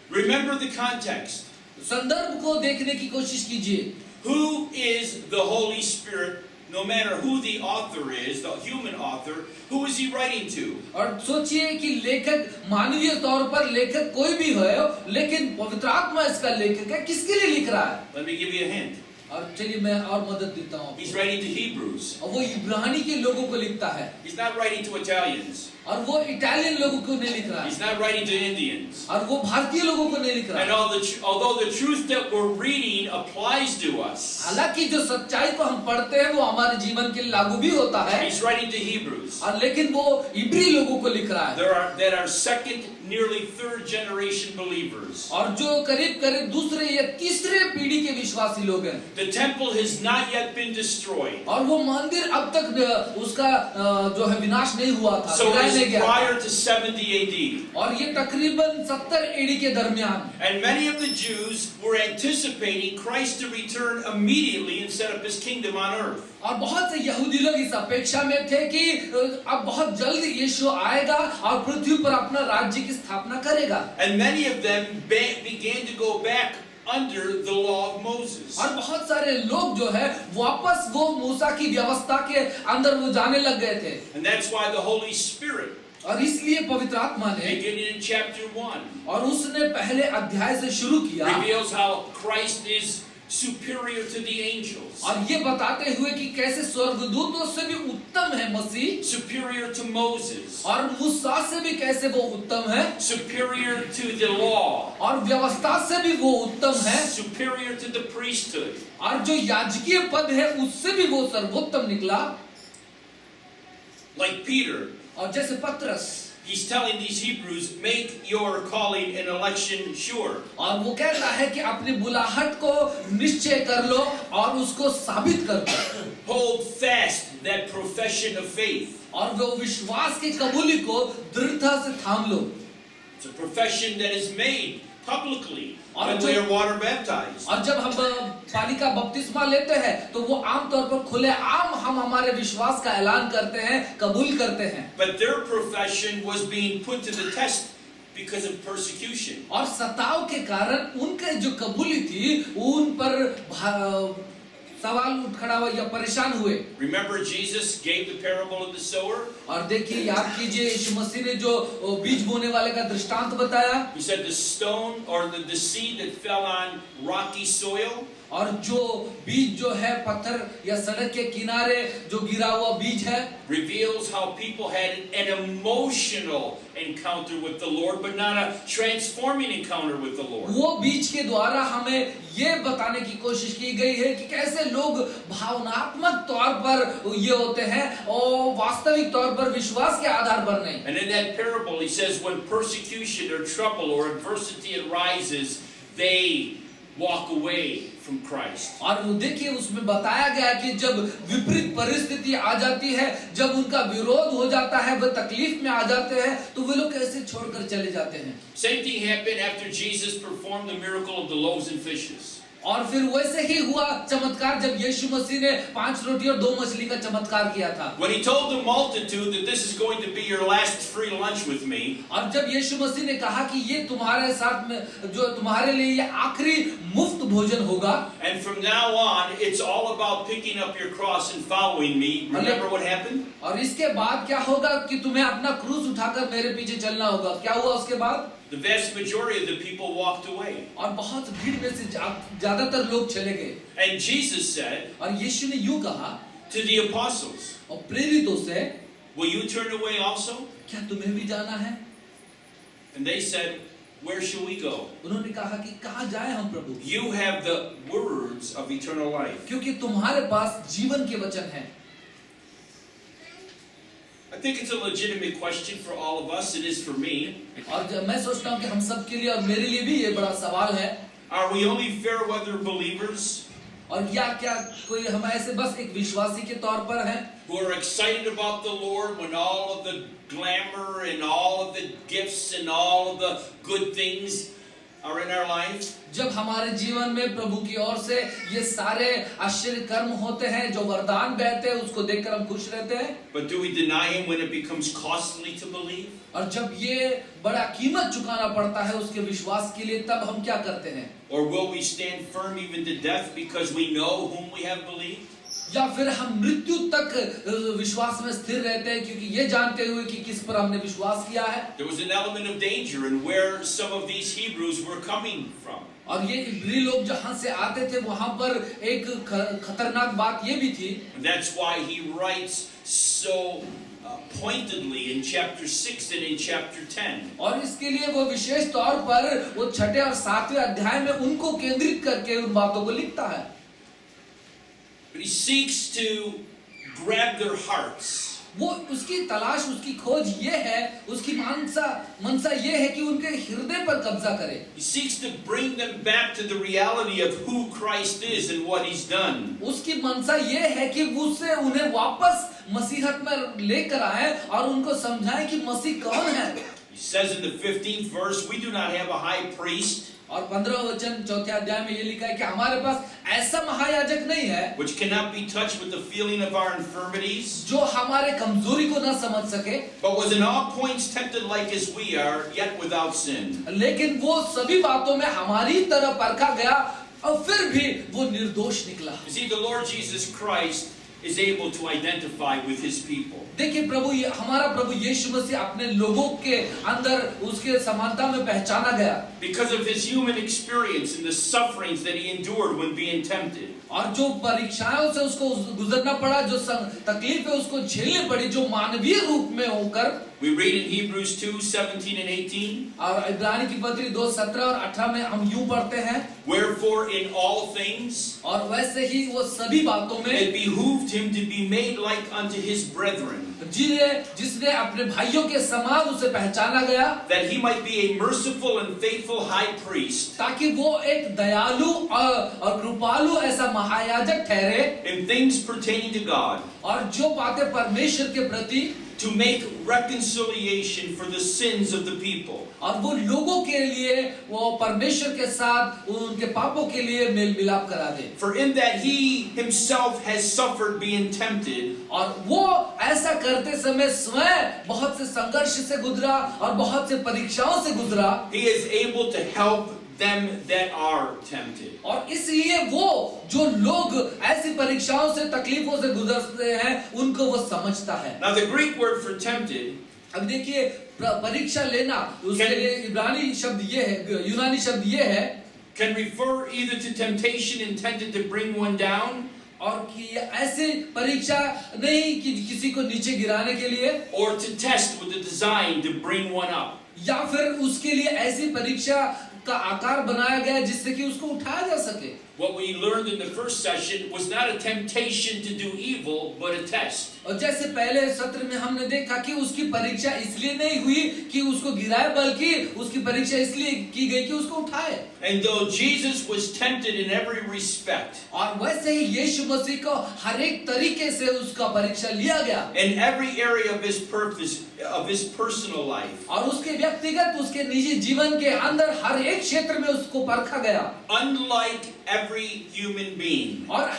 Remember the context. संदर्भ को देखने की कोशिश कीजिए। Who is the Holy Spirit? No matter who the author is, the human author, who is he writing to? और सोचिए कि लेखक मानवीय तौर पर लेखक कोई भी हो, लेकिन पवित्र आत्मा इसका लेखक है, किसके लिए लिख रहा है? Let me give you a hint. और चलिए मैं और मदद देता हूँ। He's writing to Hebrews. और वो इब्रानी के लोगों को लिखता है, He's not writing to Italians. और वो इटालियन लोगों को नहीं लिख रहा है, He's not writing to Indians. और वो भारतीय लोगों को नहीं लिख रहा And है। although the truth that we're reading applies to us, हालांकि जो सच्चाई को हम पढ़ते हैं वो हमारे जीवन के लिए लागू भी होता है, he's writing to Hebrews. और लेकिन वो इब्री लोगों को लिख रहा है, That are second, nearly third generation believers. और जो करीब करीब दूसरे या तीसरे पीढ़ी के विश्वासी लोग हैं। The temple has not yet been destroyed. और वो मंदिर अब तक उसका जो है विनाश नहीं हुआ था, So गिराया नहीं it's गया था। prior to 70 AD. और ये तकरीबन 70 एडी के दरमियान, And many of the Jews were anticipating Christ to return immediately and set up his kingdom on earth. और बहुत से यहूदी लोग इस अपेक्षा में थे कि अब बहुत जल्द यीशु आएगा और पृथ्वी पर अपना राज्य की स्थापना करेगा। And many of them began to go back under the law of Moses. और बहुत सारे लोग जो है वापस वो मूसा की व्यवस्था के अंदर वो जाने लग गए थे। And that's why the Holy Spirit, और इसलिए पवित्र आत्मा ने, beginning in chapter 1, और उसने पहले अध्याय से शुरू किया, reveals how Christ is superior to the angels. और ये बताते हुए कि कैसे स्वर्गदूतों से भी उत्तम है मसीह, Superior to Moses. और मूसा से भी कैसे वो उत्तम है, Superior to the law. और व्यवस्था से भी वो उत्तम है, Superior to the priesthood. और जो याजकीय पद है उससे भी वो सर्वोत्तम निकला। Like Peter, और जैसे पतरस, he's telling these Hebrews, make your calling and election sure. और वो कहता है कि अपनी बुलाहट को निश्चय कर लो और उसको साबित कर दो। Hold fast that profession of faith. और वो विश्वास की कबूली को दृढ़ता से थाम लो। It's a profession that is made publicly when और we are water baptized. और जब हम पानी का बपतिस्मा लेते हैं तो वो आमतौर पर खुले आम हम हमारे विश्वास का ऐलान करते हैं, कबूल करते हैं। But their profession was being put to the test because of persecution. और सताव के कारण उनके जो कबूली थी उन पर सवाल उठ खड़ा हुआ या परेशान हुए। Remember Jesus gave the parable of the sower? और देखिए, याद कीजिए, यीशु मसीह ने जो बीज बोने वाले का दृष्टांत बताया। He said the stone or the seed that fell on rocky soil. और जो बीज जो है पत्थर या सड़क के किनारे जो गिरा हुआ बीज है, reveals how people had an emotional encounter with the Lord, but not a transforming encounter with the Lord. वो बीज के द्वारा हमें ये बताने की कोशिश की गई है कि कैसे लोग भावनात्मक तौर पर ये होते हैं और वास्तविक तौर पर विश्वास के आधार पर नहीं। And in that parable, he says, when persecution or trouble or adversity arises, they walk away from Christ. और देखिए, उसमें बताया गया कि जब विपरीत परिस्थिति आ जाती है, जब उनका विरोध हो जाता है, वे तकलीफ में आ जाते हैं, तो वे लोग कैसे छोड़कर चले जाते हैं। Same thing happened after Jesus performed the miracle of the loaves and fishes. और फिर वैसे ही हुआ चमत्कार जब यीशु मसीह ने 5 रोटी और 2 मछली का चमत्कार किया था। When he told the multitude that this is going to be your last free lunch with me, और जब यीशु मसीह ने कहा कि ये तुम्हारे साथ में जो तुम्हारे लिए ये आखिरी मुफ्त भोजन होगा, and from now on it's all about picking up your cross and following me. Remember what happened? और इसके बाद क्या होगा कि तुम्हें अपना क्रूस उठाकर मेरे पीछे चलना होगा। क्या हुआ उसके बाद? The vast majority of the people walked away. और बहुत भीड़ में से ज्यादातर लोग चले गए। And Jesus said और यीशु ने यूं कहा to the apostles, और प्रेरितों से, will you turn away also? क्या तुम्हें भी जाना है? And they said, where shall we go? उन्होंने कहा कि कहाँ जाएं हम प्रभु? You have the words of eternal life. क्योंकि तुम्हारे पास जीवन के वचन हैं। I think it's a legitimate question for all of us. It is for me. और जब मैं सोचता हूँ कि हम सब के लिए और मेरे लिए भी ये बड़ा सवाल है। Are we only fair weather believers और क्या कोई हम ऐसे बस एक विश्वासी के तौर पर हैं who are excited about the Lord when all of the glamour and all of the gifts and all of the good things are in our life? जब हमारे जीवन में प्रभु की ओर से ये सारे आश्चर्य कर्म होते हैं, जो वरदान बहते हैं, उसको देखकर हम खुश रहते हैं। But do we deny him when it becomes costly to believe? और जब ये बड़ा कीमत चुकाना पड़ता है उसके विश्वास के लिए, तब हम क्या करते हैं? Or will we stand firm even to death because we know whom we have believed? या फिर हम मृत्यु तक विश्वास में स्थिर रहते हैं क्योंकि ये जानते हुए कि किस पर हमने विश्वास किया है। There was an element of danger in where some of these Hebrews were coming from. और ये इब्री लोग जहां से आते थे वहां पर एक खतरनाक बात ये भी थी। And that's why he writes so pointedly in chapter 6 and in chapter 10. और इसके लिए वो विशेष तौर पर वो 6 और 7वें अध्याय में उनको केंद्रित करके उन बातों को लिखता है। But he seeks to grab their hearts. वो उसकी तलाश, उसकी खोज ये है, उसकी मनसा ये है कि उनके हृदय पर कब्जा करे। He seeks to bring them back to the reality of who Christ is and what he's done. उसकी मनसा ये है कि उससे उन्हें वापस मसीहत में लेकर आए और उनको समझाएं कि मसीह कौन है। He says in the 15th verse, we do not have a high priest और 15 वचन 4 अध्याय में ये लिखा है कि हमारे पास ऐसा महायाजक नहीं है which cannot be touched with the feeling of our infirmities, जो हमारे कमजोरी को ना समझ सके, but was in all points tempted like as we are, yet without sin. लेकिन वो सभी बातों में हमारी तरह परखा गया और फिर भी वो निर्दोष निकला। You see, the Lord Jesus Christ is able to identify with his people. देखिए हमारा प्रभु यीशु मसीह अपने लोगों के अंदर उसके समानता में पहचाना गया Because of his human experience and the sufferings that he endured when being tempted. और जो परीक्षाओं से उसको गुजरना पड़ा, जो तकलीफें उसको झेलनी पड़ी, जो मानवीय रूप में होकर, We read in Hebrews 2:17 and 18. और इब्रानी की पत्री 2:17 और 18 में हम यूं पढ़ते हैं, Wherefore in all things और वैसे ही वो सभी बातों में it behooved him to be made like unto his brethren, जिसने अपने भाइयों के समान उसे पहचाना गया, that he might be a merciful and faithful high priest ताकि वो एक दयालु और कृपालु ऐसा महायाजक ठहरे, in things pertaining to God, और जो बातें परमेश्वर के प्रति, to make reconciliation for the sins of the people. और वो लोगों के लिए वो परमेश्वर के साथ उनके पापों के लिए मेल मिलाप करा दे। For in that he himself has suffered being tempted, और वो ऐसा करते समय स्वयं बहुत से संघर्ष से गुजरा और बहुत से परीक्षाओं से गुजरा, he is able to help them that are tempted. और इसलिए वो जो लोग ऐसी परीक्षाओं से तकलीफों से गुजरते हैं उनको वो समझता है। Now the Greek word for tempted अब देखिए परीक्षा लेना, उसके लिए इब्रानी शब्द ये है, यूनानी शब्द ये है, can refer either to temptation intended to bring one down, और कि ऐसे परीक्षा नहीं कि किसी को नीचे गिराने के लिए, or to test with the design to bring one up. या फिर उसके लिए ऐसी परीक्षा का आकार बनाया गया जिससे कि उसको उठाया जा सके। What we learned in the first session was not a temptation to do evil, but a test. और जैसे पहले सत्र में हमने देखा कि उसकी परीक्षा इसलिए नहीं हुई कि उसको गिराए, बल्कि उसकी परीक्षा इसलिए की गई कि उसको उठाए। And though Jesus was tempted in every respect, और वैसे ही यीशु मसीह को हर एक तरीके से उसका परीक्षा लिया गया, in every area of his purpose, of his personal life, और उसके व्यक्तिगत, उसके निजी जीवन के अंदर हर एक क्षेत्र में उसको परखा गया। unlike every human being, और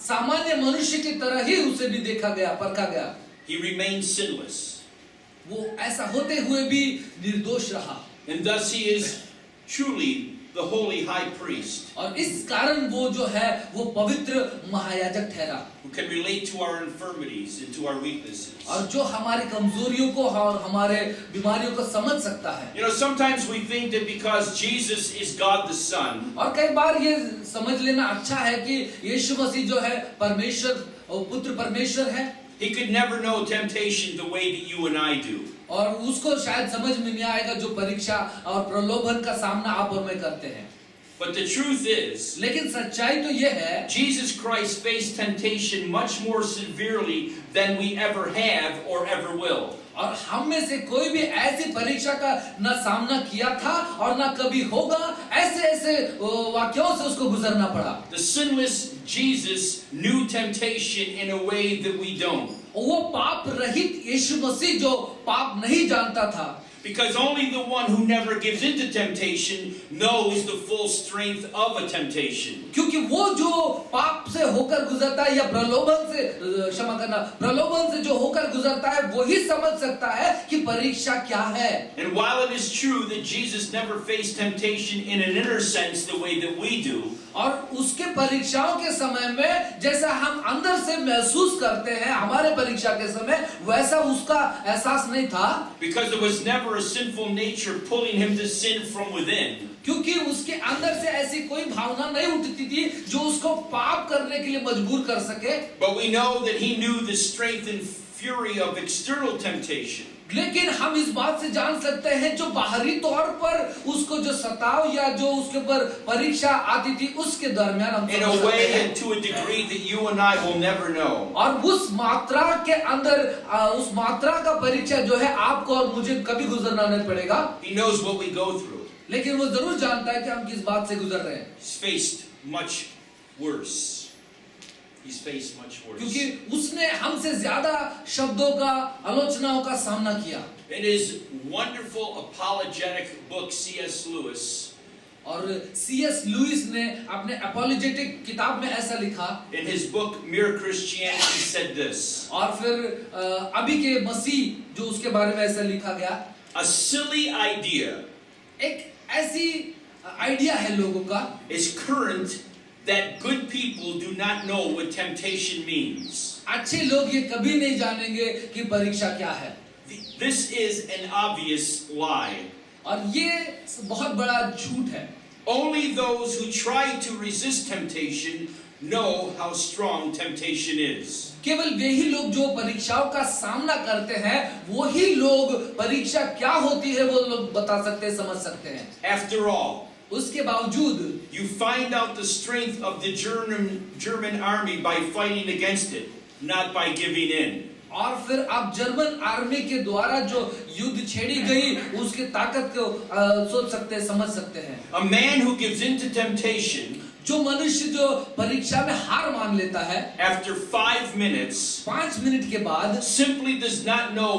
सामान्य मनुष्य की तरह ही उसे भी देखा गया, परखा गया। he remained sinless. वो ऐसा होते हुए भी निर्दोष रहा, And thus he is truly the holy high priest और इस कारण वो जो है वो पवित्र महायाजक ठहरा, who can relate to our infirmities and to our weaknesses. और जो हमारी कमजोरियों को और हमारे बीमारियों को समझ सकता है। You know, sometimes we think that because Jesus is God the Son, और कई बार ये समझ लेना अच्छा है कि यीशु मसीह जो है परमेश्वर और पुत्र परमेश्वर है, he could never know temptation the way that you and I do. और उसको शायद समझ में नहीं आएगा जो परीक्षा और प्रलोभन का सामना आप और मैं करते हैं। But the truth is, लेकिन सच्चाई तो ये है, Jesus Christ faced temptation much more severely than we ever have or ever will. और हम में से कोई भी ऐसी परीक्षा का न सामना किया था और न कभी होगा, ऐसे ऐसे वाक्यों से उसको गुजरना पड़ा। The sinless Jesus knew temptation in a way that we don't. वो पाप रहित यीशु मसीह जो पाप नहीं जानता था, Because only the one who never gives into temptation knows the full strength of a temptation. क्योंकि वो जो पाप से होकर गुजरता है या प्रलोभन से, क्षमा करना, प्रलोभन से जो होकर गुजरता है वही समझ सकता है कि परीक्षा क्या है। And while it is true that Jesus never faced temptation in an inner sense the way that we do, और उसके परीक्षाओं के समय में जैसा हम अंदर से महसूस करते हैं हमारे परीक्षा के समय, वैसा उसका एहसास नहीं था, because there was never a sinful nature pulling him to sin from within. क्योंकि उसके अंदर से ऐसी कोई भावना नहीं उठती थी जो उसको पाप करने के लिए मजबूर कर सके। But we know that he knew the strength and fury of external temptation. लेकिन हम इस बात से जान सकते हैं जो बाहरी तौर पर उसको जो सताव या जो उसके ऊपर परीक्षा आती थी उसके दरमियान हम In a way and to a degree that you and I will never know. और उस मात्रा के अंदर उस मात्रा का परीक्षा जो है आपको और मुझे कभी गुजरना नहीं पड़ेगा। He knows what we go through. लेकिन वो जरूर जानता है कि हम किस बात से गुजर रहे हैं, He's faced much worse. He's faced much worse. क्योंकि उसने हमसे ज्यादा शब्दों का, आलोचनाओं का सामना किया। In his wonderful apologetic book, C.S. Lewis, और C.S. लुइस ने अपने अपॉलोजेटिक किताब में ऐसा लिखा, in his book Mere Christianity, said this: और फिर अभी के मसीह जो उसके बारे में ऐसा लिखा गया, a silly idea एक ऐसी आइडिया है लोगों का is current that good people do not know what temptation means. अच्छे लोग ये कभी नहीं जानेंगे कि परीक्षा क्या है। This is an obvious lie. और ये बहुत बड़ा झूठ है। Only those who try to resist temptation know how strong temptation is. केवल वही लोग जो परीक्षाओं का सामना करते हैं, वही लोग परीक्षा क्या होती है वो लोग बता सकते हैं, समझ सकते हैं। After all, उसके बावजूद you find out the strength of the German army by fighting against it, not by giving in. और फिर आप जर्मन आर्मी के द्वारा जो युद्ध छेड़ी गई उसकी ताकत को सोच सकते हैं, समझ सकते हैं। A man who gives in to temptation जो मनुष्य जो परीक्षा में हार मान लेता है, after 5 minutes 5 मिनट के बाद simply does not know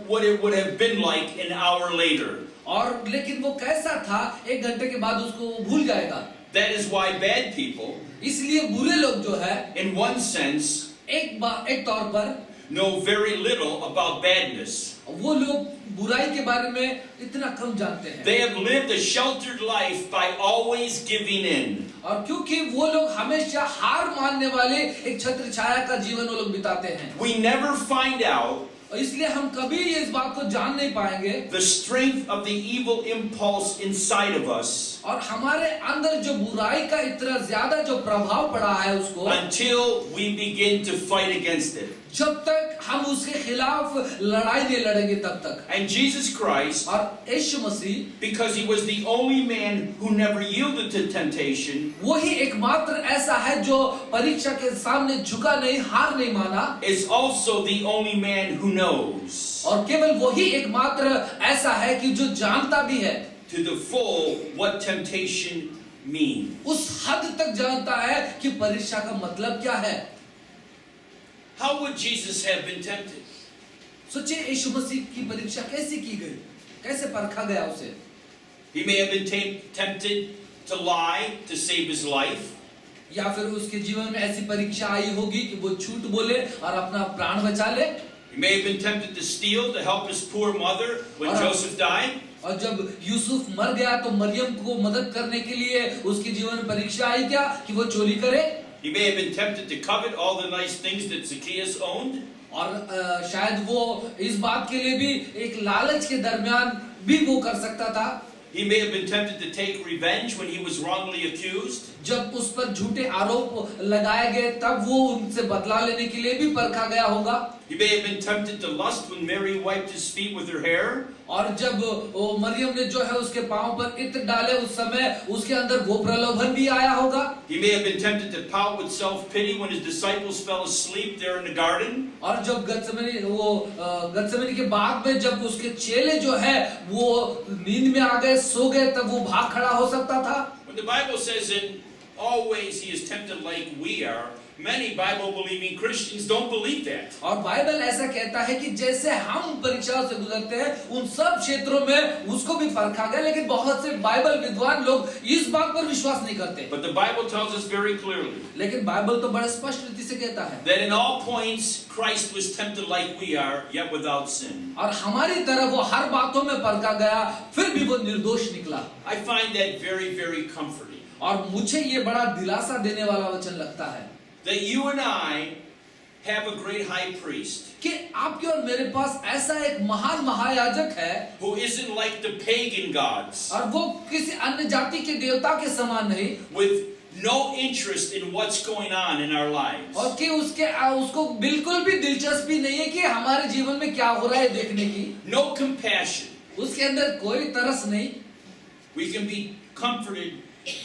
what it would have been like an hour later. और लेकिन वो कैसा था 1 घंटे के बाद उसको वो भूल जाएगा। That is why bad people, इसलिए बुरे लोग जो है in one sense, एक तौर पर know very little about badness. वो लोग बुराई के बारे में इतना कम जानते हैं। They have lived a sheltered life by always giving in. और क्योंकि वो लोग हमेशा हार मानने वाले एक छत्र छाया का जीवन वो लोग बिताते हैं, We never find out और इसलिए हम कभी इस बात को जान नहीं पाएंगे the strength of the evil impulse inside of us और हमारे अंदर जो बुराई का इतना ज्यादा जो प्रभाव पड़ा है उसको, until we begin to fight against it. जब तक हम उसके खिलाफ लड़ाई नहीं लड़ेंगे तब तक। And Jesus Christ, और यीशु मसीह, because he was the only man who never yielded to temptation, वही एकमात्र ऐसा है जो परीक्षा के सामने झुका नहीं, हार नहीं माना, is also the only man who knows और केवल वही एकमात्र ऐसा है कि जो जानता भी है to the full what temptation means. उस हद तक जानता है कि परीक्षा का मतलब क्या है। How would Jesus have been tempted? सोचिए यीशु मसीह की परीक्षा कैसे की गई, कैसे परखा गया उसे। He may have been tempted to lie to save his life. या फिर उसके जीवन में ऐसी परीक्षा आई होगी कि वो झूठ बोले और अपना प्राण बचा ले। He may have been tempted to steal to help his poor mother when Joseph died. और जब यूसुफ मर गया तो मरियम को मदद करने के लिए उसके जीवन में परीक्षा आई क्या कि वो चोरी करे। He may have been tempted to covet all the nice things that Zacchaeus owned. और शायद वो इस बात के लिए भी एक लालच के दरमियान भी वो कर सकता था। He may have been tempted to take revenge when he was wrongly accused. जब उस पर झूठे आरोप लगाए गए तब वो उनसे बदला लेने के लिए भी परखा गया होगा। He may have been tempted to lust when Mary wiped his feet with her hair. और जब वो मरियम ने जो है उसके पांव पर इत्र डाले उस समय उसके अंदर वो प्रलोभन भी आया होगा। He may have been tempted to pout with self-pity when his disciples fell asleep there in the garden. और जब गत्सेमनी के बाग में जब उसके चेले जो है वो नींद में आ गए, सो गए, तब वो भाग खड़ा हो सकता था। When the Bible says in all ways he is tempted like we are, many Bible-believing Christians don't believe that. और बाइबल ऐसा कहता है कि जैसे हम परीक्षाओं से गुजरते हैं उन सब क्षेत्रों में उसको भी परखा गया, लेकिन बहुत से बाइबल विद्वान लोग इस बात पर विश्वास नहीं करते। But the Bible tells us very clearly लेकिन बाइबल तो बड़े स्पष्ट रीति से कहता है that in all points Christ was tempted like we are, yet without sin. और हमारी तरह वो हर बातों में परखा गया, फिर भी वो निर्दोष निकला। I find that very, very comforting. और मुझे ये बड़ा दिलासा देने वाला वचन लगता है That you and I have a great high priest कि आपके और मेरे पास ऐसा एक महान महायाजक है who isn't like the pagan gods, और वो किसी अन्य जाति के देवता के समान नहीं, with no interest in what's going on in our lives. और कि उसको बिल्कुल भी दिलचस्पी नहीं है कि हमारे जीवन में क्या हो रहा है देखने की। No compassion. उसके अंदर कोई तरस नहीं। We can be comforted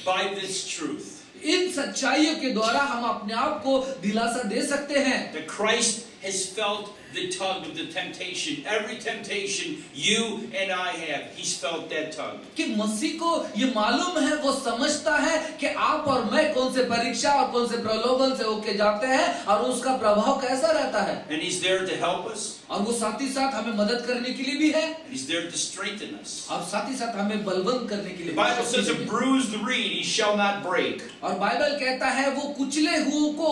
by this truth. इन सच्चाइयों के द्वारा हम अपने आप को दिलासा दे सकते हैं That Christ has felt the tug of the temptation. Every temptation you and I have, he's felt that tug. कि मसीह को ये मालूम है, वो समझता है कि आप और मैं कौन से परीक्षा और कौन से प्रलोभन से होके जाते हैं और उसका प्रभाव कैसा रहता है। And he's there to help us. और वो साथ ही साथ हमें मदद करने के लिए भी है And he's there to strengthen us. और साथ ही साथ हमें बलवंत करने के लिए The Bible says, a bruised reed he shall not break. और बाइबल कहता है वो कुचले हुए को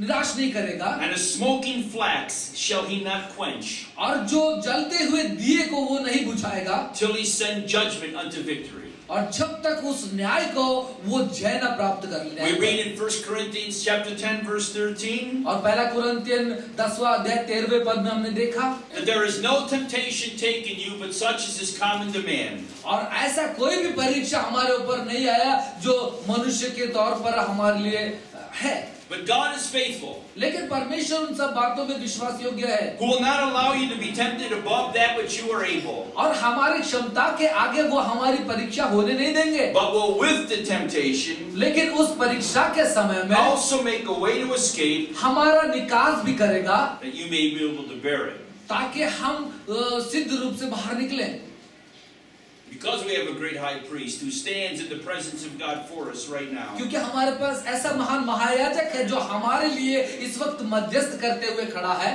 निराश नहीं करेगा And a smoking flax shall he not quench, और जो जलते हुए दिए को वो नहीं बुझाएगा till he send judgment unto victory. और जब तक उस न्याय को वो जय न प्राप्त कर ले। We read in 1 Corinthians chapter 10 verse 13 और पहला कुरिन्थियन 10वां अध्याय 13वें पद में हमने देखा that there is no temptation taken you but such as is common to man. और ऐसा कोई भी परीक्षा हमारे ऊपर नहीं आया जो मनुष्य के तौर पर हमारे लिए है। But God is faithful, लेकिन परमेश्वर उन सब बातों में विश्वास योग्य है who will not allow you to be tempted above that which you are able, और हमारी क्षमता के आगे वो हमारी परीक्षा होने नहीं देंगे, but will with the temptation लेकिन उस परीक्षा के समय में also make a way to escape हमारा निकास भी करेगा that you may be able to bear it. ताकि हम सिद्ध रूप से बाहर निकलें। Because we have a great high priest who stands in the presence of God for us right now. क्योंकि हमारे पास ऐसा महान महायाजक है जो हमारे लिए इस वक्त मध्यस्थ करते हुए खड़ा है।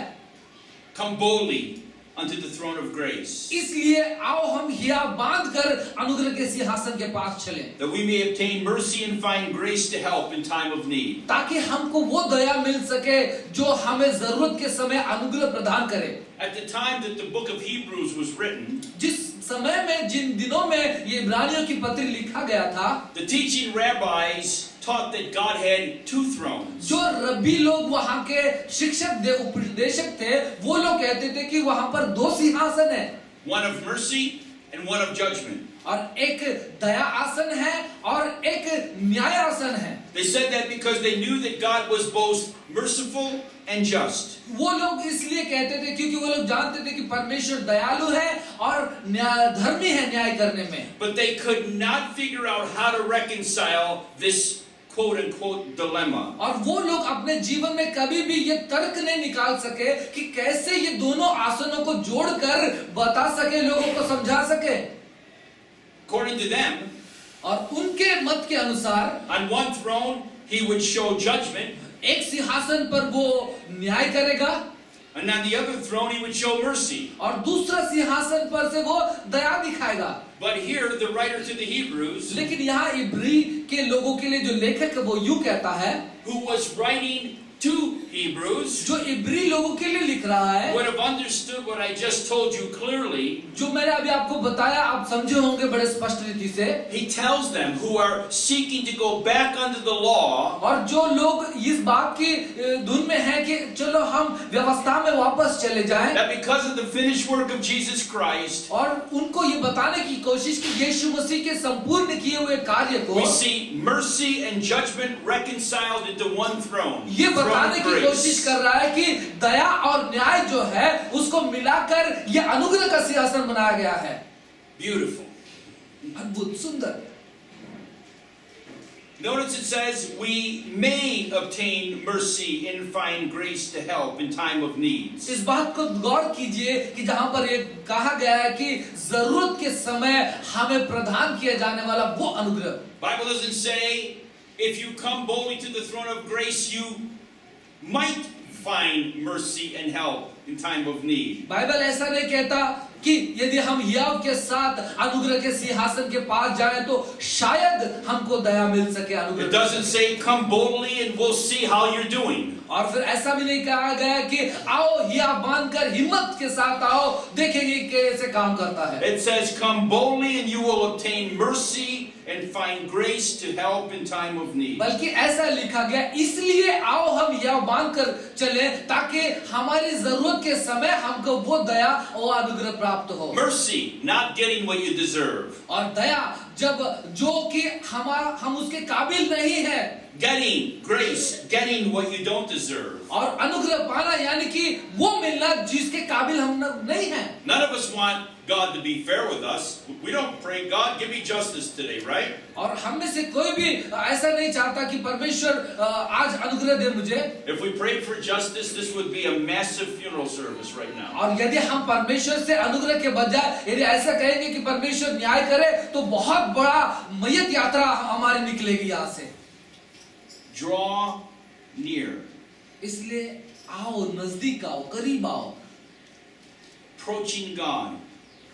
Come boldly unto the throne of grace, इसलिए आओ हम हिया बांध कर अनुग्रह के सिंहासन के पास चलें, that we may obtain mercy and find grace to help in time of need. ताकि हमको वो दया मिल सके जो हमें जरूरत के समय अनुग्रह प्रदान करे। At the time that the book of Hebrews was written, जिस समय में जिन दिनों में ये इब्रानियों की पत्री लिखा गया था, the teaching rabbis taught that God had two thrones. जो रब्बी लोग वहां के शिक्षक उपदेशक थे वो लोग कहते थे कि वहां पर दो सिंहासन है, One of mercy and one of judgment. और एक दया आसन है और एक न्याय आसन है। They said that because they knew that God was both merciful and just. वो लोग इसलिए कहते थे क्योंकि वो लोग जानते थे कि परमेश्वर दयालु है और धर्मी है न्याय करने में। But they could not figure out how to reconcile this quote-unquote dilemma. और वो लोग अपने जीवन में कभी भी ये तर्क नहीं निकाल सके कि कैसे ये दोनों आसनों को जोड़कर बता सके, लोगों को समझा सके। According to them, और उनके मत के अनुसार on one throne he would show judgment, एक सिंहासन पर वो न्याय करेगा, and on the other throne he would show mercy. और दूसरा सिंहासन पर से वो दया दिखाएगा। But here the writer to the Hebrews, लेकिन यहाँ इब्री के लोगों के लिए जो लेखक है वो यूं कहता है, who was writing to Hebrews, जो इब्री लोगों के लिए लिख रहा है, would have understood what I just told you clearly. जो मैंने अभी आपको बताया आप समझे होंगे बड़े स्पष्ट रीति से। He tells them who are seeking to go back under the law, और जो लोग इस बात की धुन में हैं कि चलो हम व्यवस्था में वापस चले जाएं, that because of the finished work of Jesus Christ, और उनको ये बताने की कोशिश की यीशु मसीह के संपूर्ण किए हुए कार्य को we see mercy and judgment reconciled into one throne. ये बताने की कोशिश कर रहा है कि दया और न्याय जो है उसको मिलाकर ये अनुग्रह का सिंहासन बनाया गया है। Beautiful. अद्भुत, सुंदर। Notice it says we may obtain mercy and find grace to help in time of needs. इस बात को गौर कीजिए कि जहां पर ये कहा गया है कि जरूरत के समय हमें प्रदान किया जाने वाला वो अनुग्रह। Bible doesn't say if you come boldly to the throne of grace you might find mercy and help in time of need. Bible ऐसा नहीं कहता कि यदि हम हियाव के साथ अनुग्रह के सिंहासन के पास जाएं तो शायद हमको दया मिल सके It अनुग्रह। doesn't say come boldly and we'll see how you're doing. और फिर ऐसा भी नहीं कहा गया कि आओ हिया बांधकर हिम्मत के साथ आओ देखेंगे कैसे काम करता है। It says come boldly and you will obtain mercy and find grace to help in time of need. बल्कि ऐसा लिखा गया इसलिए आओ हम हिया बांधकर चले ताकि हमारी जरूरत के समय हमको वो दया और अनुग्रह प्राप्त हो। Mercy, not getting what you deserve. और दया जब जो कि हम उसके काबिल नहीं है, Getting grace, getting what you don't deserve. और अनुग्रह पाना यानी कि वो मिलना जिसके काबिल हम नहीं हैं। None of us want God to be fair with us. We don't pray, God, give me justice today, right? और हम में से कोई भी ऐसा नहीं चाहता कि परमेश्वर आज अनुग्रह दे मुझे। If we prayed for justice, this would be a massive funeral service right now. और यदि हम परमेश्वर से अनुग्रह के बजाय यदि ऐसा कहेंगे कि परमेश्वर न्याय करे तो बहुत बड़ा मय्यत यात्रा हमारी निकलेगी यहाँ से। Draw near. इसलिए आओ, नजदीक आओ, करीब आओ। Approaching God,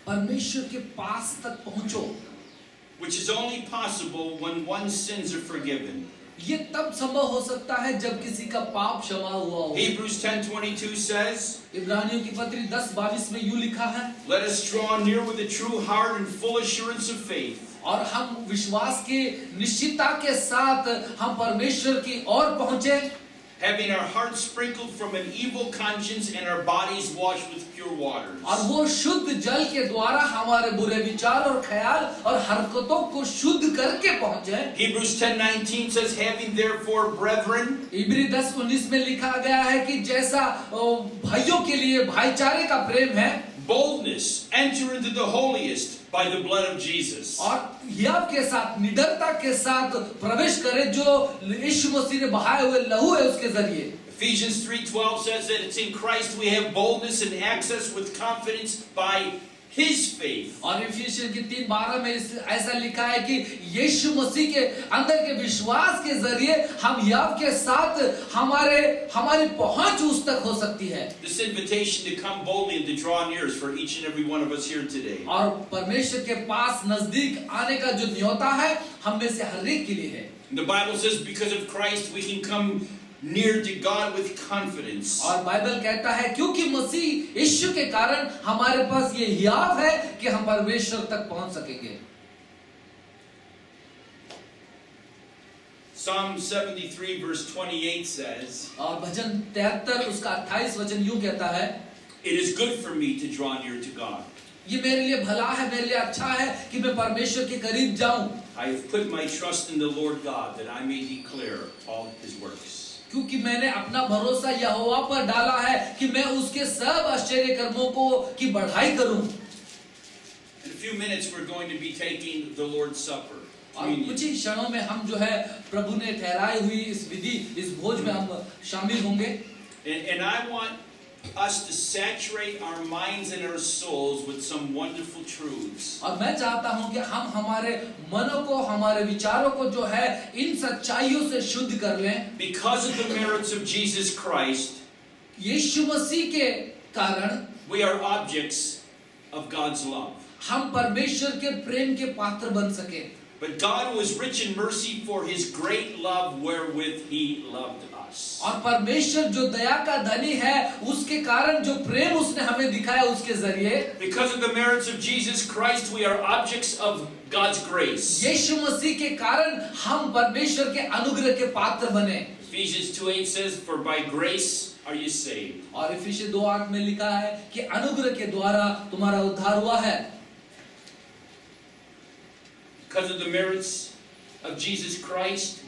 परमेश्वर के पास तक पहुंचो, which is only possible when one's sins are forgiven. ये तब संभव हो सकता है जब किसी का पाप क्षमा हुआ हो। Hebrews 10:22 says, इब्रानियों की पत्री 10:22 में यूं लिखा है, let us draw near with a true heart and full assurance of faith. और हम विश्वास की निश्चितता के साथ हम परमेश्वर की ओर पहुंचे, having our hearts sprinkled from an evil conscience and our bodies washed with pure waters. और वो शुद्ध जल के द्वारा हमारे बुरे विचार और ख्याल और हरकतों को शुद्ध करके पहुंचे। Hebrews 10:19 says, having therefore, brethren, इब्री 10:19 में लिखा गया है कि जैसा भाइयों के लिए भाईचारे का प्रेम है, boldness, enter into the holiest by the blood of Jesus. और हियाव के साथ निडरता के साथ प्रवेश करें जो यीशु मसीह ने बहाए हुए लहू है उसके जरिए। Ephesians 3:12 says that it's in Christ we have boldness and access with confidence by His faith. और इफिसियन की 3:12 में ऐसा लिखा है कि यीशु मसीह के अंदर के विश्वास के जरिए हम हियाव के साथ हमारी पहुंच उस तक हो सकती है। This invitation to come boldly and to draw near is for each and every one of us here today. और परमेश्वर के पास नजदीक आने का जो न्योता है हम में से हर एक के लिए है। The Bible says because of Christ we can come near to God with confidence. और बाइबल कहता है क्योंकि मसीह यीशु के कारण हमारे पास ये हियाव है कि हम परमेश्वर तक पहुंच सकेंगे। Psalm 73 verse 28 says, और भजन 73 उसका 28 वचन यूं कहता है, it is good for me to draw near to God. ये मेरे लिए भला है, मेरे लिए अच्छा है कि मैं परमेश्वर के करीब जाऊं, I have put my trust in the Lord God that I may declare all His works. क्योंकि मैंने अपना भरोसा यहोवा पर डाला है कि मैं उसके सब आश्चर्य कर्मों को की बढ़ाई करूं। In a few minutes we're going to be taking the Lord's Supper. और कुछ ही क्षणों में हम जो है प्रभु ने ठहराई हुई इस विधि, इस भोज में हम शामिल होंगे। And I want us to saturate our minds and our souls with some wonderful truths. और मैं चाहता हूं कि हम हमारे मनों को, हमारे विचारों को जो है इन सच्चाइयों से शुद्ध कर लें। Because of the merits of Jesus Christ, यीशु मसीह के कारण we are objects of God's love. हम परमेश्वर के प्रेम के पात्र बन सके। But God was rich in mercy for His great love wherewith He loved us. और परमेश्वर जो दया का धनी है उसके कारण जो प्रेम उसने हमें दिखाया उसके जरिए, Because of the merits of Jesus Christ, we are objects of God's grace. यीशु मसीह के कारण हम परमेश्वर के अनुग्रह के पात्र बने। Ephesians 2:8 says, for by grace are you saved. और इफिसियन 2:8 में लिखा है कि अनुग्रह के द्वारा तुम्हारा उद्धार हुआ है। Because of the merits of Jesus Christ,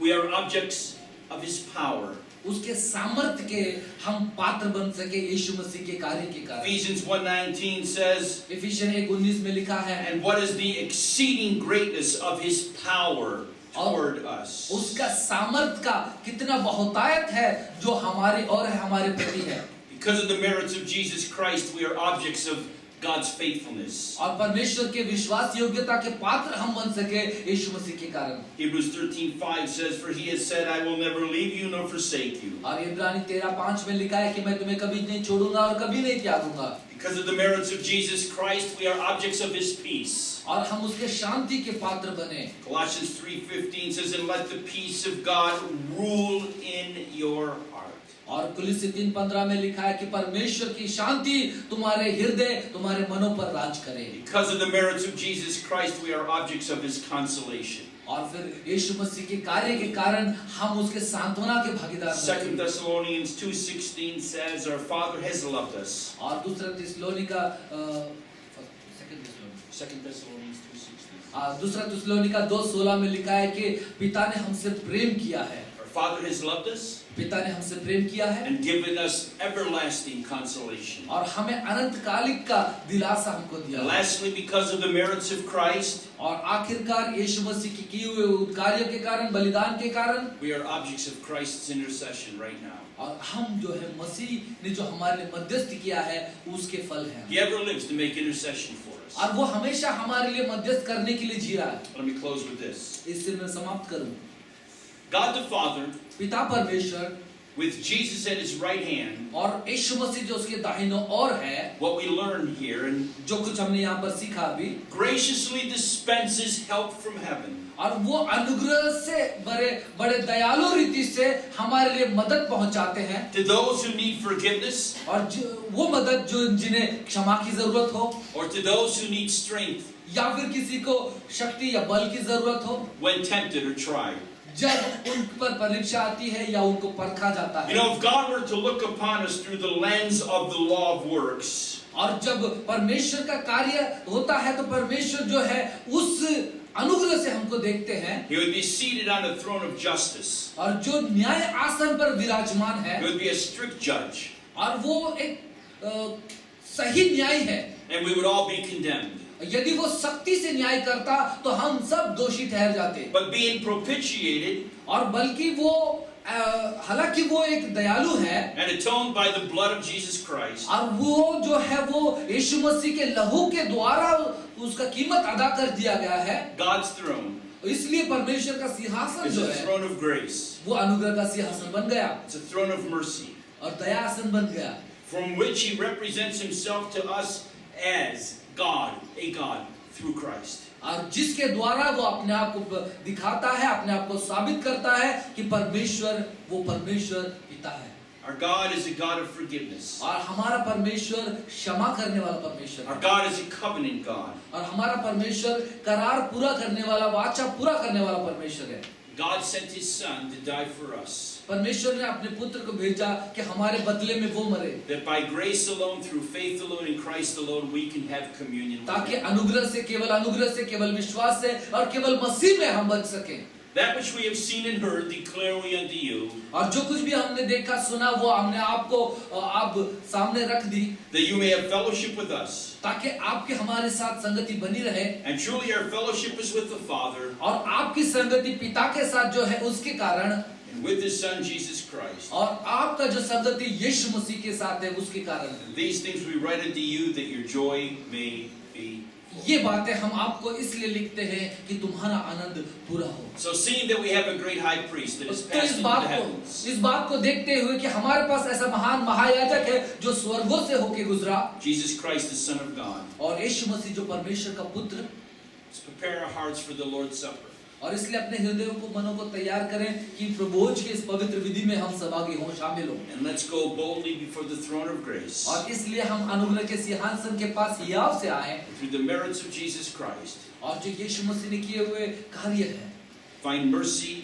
we are objects of His power. उसके सामर्थ्य के हम पात्र बन सके यीशु मसीह के कार्य के कारण। Ephesians 1:19 says, इफिसियन 1:19 में लिखा है, and what is the exceeding greatness of His power toward us. उसका सामर्थ्य का कितना बहुतायत है जो हमारी और हमारे प्रति है। Because of the merits of Jesus Christ, we are objects of God's faithfulness. और परमेश्वर के विश्वास योग्यता के पात्र हम बन सके यीशु मसीह के कारण। Hebrews 13:5 says, for He has said, I will never leave you nor forsake you. और इब्रानी 13:5 में लिखा है कि मैं तुम्हें कभी नहीं छोड़ूंगा और कभी नहीं त्यागूंगा। Because of the merits of Jesus Christ, we are objects of His peace. और हम उसके शांति के पात्र बने। Colossians 3:15 says, and let the peace of God rule in your heart. और कुलिस्सी 3:15 में लिखा है कि परमेश्वर की शांति तुम्हारे हृदय, तुम्हारे मनों पर राज करे। Because of the merits of Jesus Christ, we are objects of His consolation. और फिर यीशु मसीह के कार्य के कारण हम उसके सांत्वना के भागीदार बने। 2 Thessalonians 2:16 says, our Father has loved us. और दूसरा थिस्सलुनीका 2 Thessalonians 2:16. दूसरा थिस्सलुनीका 2:16 में लिखा है कि पिता ने हमसे प्रेम किया है। Our Father has loved us. पिता ने हमसे प्रेम किया है and given us everlasting consolation. और हमें अनंतकालिक का दिलासा हमको दिया And है। lastly, because of the merits of Christ, और आखिरकार यीशु मसीह की किए हुए कार्यों के कारण, बलिदान के कारण, we are objects of Christ's intercession right now. और हम जो है मसीह ने जो हमारे लिए मध्यस्थ किया है उसके फल हैं। He ever lives to make intercession for us. और वो हमेशा हमारे लिए मध्यस्थ करने के लिए जी रहा है। Let me close with this. इससे मैं समाप्त करूं। God the Father, पिता परमेश्वर, with Jesus at His right hand, और यीशु मसीह जो उसके दाहिने ओर है, what we learned here, and जो कुछ हमने यहाँ पर सीखा अभी, graciously dispenses help from heaven. और वो अनुग्रह से बड़े दयालु रीति से हमारे लिए मदद पहुंचाते हैं। To those who need forgiveness, और वो मदद जो जिन्हें क्षमा की जरूरत हो, or to those who need strength, या फिर किसी को शक्ति या बल की जरूरत हो, when tempted or tried. जब उन पर परीक्षा आती है या उनको परखा जाता You है। know, if God were to look upon us through the lens of the law of works, और जब परमेश्वर का कार्य होता है तो परमेश्वर जो है उस अनुग्रह से हमको देखते हैं, He would be seated on the throne of justice. और जो न्याय आसन पर विराजमान है He would be a strict judge, और वो एक सही न्याय है। and we would all be condemned. यदि वो सख्ती से न्याय करता तो हम सब दोषी ठहर जाते, But being propitiated और बल्कि वो हालांकि वो एक दयालु है and atoned by the blood of Jesus Christ, और वो जो है वो यीशु मसीह के लहू के द्वारा उसका कीमत अदा कर दिया गया है, God's throne इसलिए परमेश्वर का सिंहासन is जो a है throne of grace. वो अनुग्रह का सिंहासन बन गया It's a throne of mercy, और दयासन बन गया, from which He represents Himself to us as God, a God, through Christ. और जिसके द्वारा वो अपने आप को दिखाता है, अपने आप को साबित करता है कि परमेश्वर वो परमेश्वर पिता है। Our God is a God of forgiveness. और हमारा परमेश्वर क्षमा करने वाला परमेश्वर Our है, God is a covenant God. और हमारा परमेश्वर करार पूरा करने वाला, वाचा पूरा करने वाला परमेश्वर है। God sent His Son to die for us, परमेश्वर ने अपने पुत्र को भेजा कि हमारे बदले में वो मरे, that by grace alone, through faith alone, in Christ alone, we can have communion with ताकि Him. अनुग्रह से केवल विश्वास से और केवल मसीह में हम बच सकें। That which we have seen and heard declare we unto you, और जो कुछ भी हमने देखा सुना वो हमने आपको अब सामने रख दी, that you may have fellowship with us. ताकि आपके हमारे साथ संगति बनी रहे, And truly our fellowship is with the Father और आपकी संगति पिता के साथ जो है उसके कारण, and with His Son Jesus Christ. और आपका जो संगति यीशु मसीह के साथ है उसके कारण। These things we write unto you that your joy may be. ये बातें हम आपको इसलिए लिखते हैं कि तुम्हारा आनंद पूरा हो। So seeing that we have a great high priest that is तो passed into the heavens, इस बात को देखते हुए कि हमारे पास ऐसा महान महायाजक है जो स्वर्गों से होके गुजरा, Jesus Christ, the Son of God, और यीशु मसीह जो परमेश्वर का पुत्र, let's prepare our hearts for the Lord's Supper. और इसलिए अपने हृदयों को, मनों को तैयार करें कि प्रभोज के इस पवित्र विधि में हम सहभागी हों, शामिल हों। And let's go boldly before the throne of grace. और इसलिए हम अनुग्रह के सिंहासन के पास हियाव से आए, Through the merits of Jesus Christ, और जो यीशु मसीह ने किए हुए कार्य है, find mercy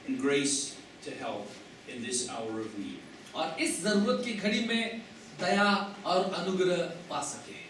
and grace to help in this hour of need. और इस जरूरत की घड़ी में दया और अनुग्रह पा सके।